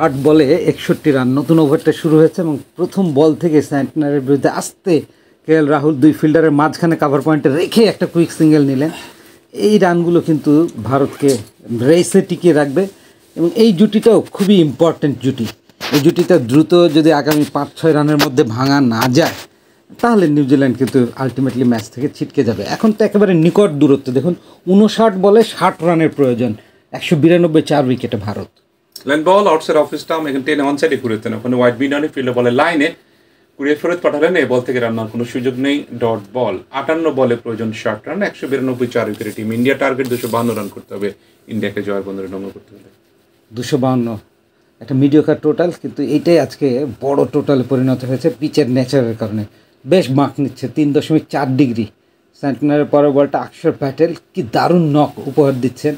8 বলে 61 রান। নতুন ওভারটা শুরু হয়েছে এবং প্রথম বল থেকে সেন্টনারের বিরুদ্ধে আস্তে কেএল রাহুল 2 ফিল্ডারের মাঝখানে কাভার পয়েন্টে রেখে একটা কুইক সিঙ্গেল নিলেন। এই রানগুলো কিন্তু ভারতকে রেসে টিকিয়ে রাখবে এবং এই জুটিটাও খুবই ইম্পর্ট্যান্ট জুটি। এই জুটিটা দ্রুত যদি আগামী 5-6 রানের মধ্যে ভাঙা না যায় তাহলে নিউজিল্যান্ড কিন্তু আলটিমেটলি ম্যাচ থেকে ছিটকে যাবে। এখন তো একেবারে নিকট দূরত্ব, দেখুন 59 বলে 60 রানের প্রয়োজন, 192 4 উইকেটে Bharat. Lane ball outside of stump, এখানে টেনে ওয়ান সাইডে ঘুরেছেন, ওখানে ওয়াইড মিডনে ফিল্ডার বলের লাইনে ঘুরিয়ে ফেরত পাঠালেন। এই বল থেকে রান্নার কোনো সুযোগ নেই, ডট বল। 58 বলে প্রয়োজন 60 রান, 192 4 উইকেটে টিম ইন্ডিয়া টার্গেট 252 রান করতে হবে ইন্ডিয়াকে জয়ের বন্ধনে ডঙ্গ করতে হবে। 252 একটা মিডিওকার টোটাল, কিন্তু এইটাই আজকে বড় টোটালে পরিণত হয়েছে পিচের নেচারের কারণে। বেশ মার্ক নিচ্ছে 3.4 ডিগ্রি। সেন্টনারের পরের বলটা অক্ষর প্যাটেল কি দারুণ নক উপহার দিচ্ছেন।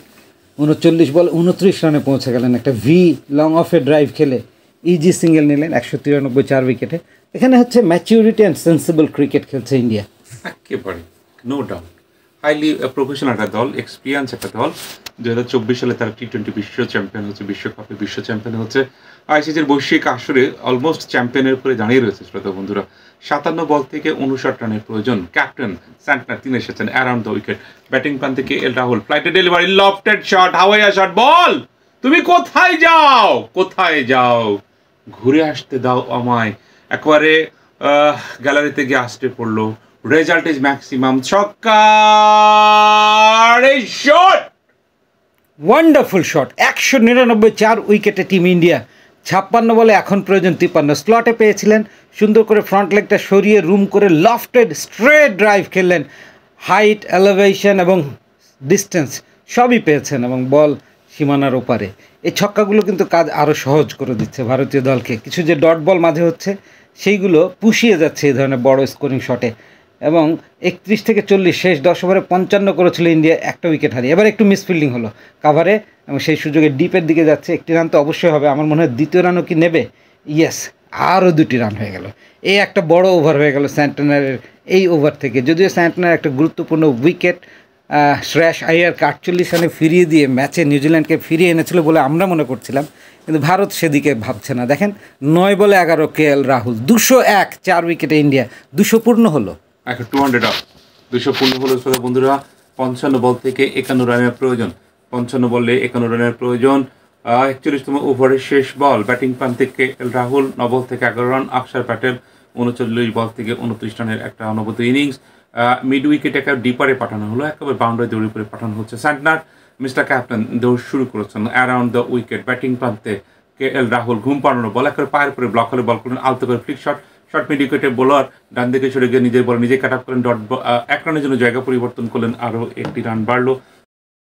39 বল 29 রানে পৌঁছে গেলেন, একটা ভি লং অফে ড্রাইভ খেলে ইজি সিঙ্গেল নিলেন 193 4 উইকেটে। এখানে হচ্ছে ম্যাচিউরিটি অ্যান্ড সেন্সিবল ক্রিকেট খেলছে ইন্ডিয়া। একেবারে নো ডাউট, হাইলি প্রফেশনাল একটা দল, এক্সপিরিয়েন্স একটা দল। 2024 সালে তারা টি20 বিশ্ব চ্যাম্পিয়ন হচ্ছে, বিশ্বকাপে বিশ্ব চ্যাম্পিয়ন হচ্ছে, আইসিসির বৈশ্বিক আসরে অলমোস্ট চ্যাম্পিয়নের উপরে দাঁড়িয়ে রয়েছে। শ্রোতা বন্ধুরা, 57 বল থেকে 59 রানের প্রয়োজন। ক্যাপ্টেন স্যান্টনার 3 এসেছেন অ্যারাউন্ড দ্য উইকেট। ব্যাটিং প্রান্ত থেকে কেএল রাহুল, ফ্লাইটে ডেলিভারি, লফটেড শট, হাওয়াইয়া শট, বল তুমি কোথায় যাও, কোথায় যাও, ঘুরে আসতে দাও আমায়। একবারে গ্যালারিতে গিয়ে আসতে পড়লো। রেজাল্ট ইজ ম্যাক্সিমাম, ছক্কা, শট, ওয়ান্ডারফুল শট, 199 4 উইকেটে টিম ইন্ডিয়া। 56 বলে এখন প্রয়োজন 53। স্লটে পেয়েছিলেন, সুন্দর করে ফ্রন্ট লেগটা সরিয়ে রুম করে লফটেড স্ট্রেট ড্রাইভ খেললেন। হাইট, এলিভেশন এবং ডিস্টেন্স সবই পেয়েছেন এবং বল সীমানার ওপারে। এই ছক্কাগুলো কিন্তু কাজ আরও সহজ করে দিচ্ছে ভারতীয় দলকে। কিছু যে ডট বল মাঝে হচ্ছে সেইগুলো পুষিয়ে যাচ্ছে এই ধরনের বড় স্কোরিং শটে। এবং 31 থেকে 40 শেষ 10 ওভারে 55 করেছিল ইন্ডিয়া, একটা উইকেট হারিয়ে। এবার একটু মিসফিল্ডিং হলো কাভারে এবং সেই সুযোগে ডিপের দিকে যাচ্ছে। 1টি রান তো অবশ্যই হবে, আমার মনে হয় 2য় রানও কি নেবে। ইয়েস, আরও 2টি রান হয়ে গেল। এই একটা বড় ওভার হয়ে গেল স্যান্টনারের এই ওভার থেকে। যদিও স্যান্টনার একটা গুরুত্বপূর্ণ উইকেট শ্রেয়াস আইয়ারকে 48 রানে ফিরিয়ে দিয়ে ম্যাচে নিউজিল্যান্ডকে ফিরিয়ে এনেছিল বলে আমরা মনে করছিলাম, কিন্তু ভারত সেদিকে ভাবছে না। দেখেন 9 বলে 11 কেএল রাহুল, 201 4 উইকেটে ইন্ডিয়া। 200 পূর্ণ হলো, 200 আপ, 200 পূর্ণ হলো। শ্রোতা বন্ধুরা, 55 বল থেকে 51 রানের প্রয়োজন। 55 বলে 51 রানের প্রয়োজন। 41তম ওভারের শেষ বল। ব্যাটিং প্রান্তে কেএল রাহুল, 9 বল থেকে 11 রান। অক্ষর প্যাটেল 39 বল থেকে 29 রানের একটা অনবদ্য ইনিংস। মিড উইকেটে একটা ডিপারে পাঠানো হলো, একেবারে বাউন্ডারি দৌড়ে উপরে পাঠানো হচ্ছে। সেন্টনার মিস্টার ক্যাপ্টেন দৌড় শুরু করেছেন অ্যারাউন্ড দ্য উইকেট। ব্যাটিং প্রান্তে কেএল রাহুল, ঘুম পাড়ানো বল, একেবারে পায়ের উপরে ব্লক হলে বল করলেন আলতো করে ফ্লিক শট। শর্ট মিড উইকেটে বোলার ডান দিকে সরে গিয়ে নিজের বল নিজে কাট আপ করেন, 1 রানের জন্য জায়গা পরিবর্তন করলেন, আরও 1টি রান বাড়লো।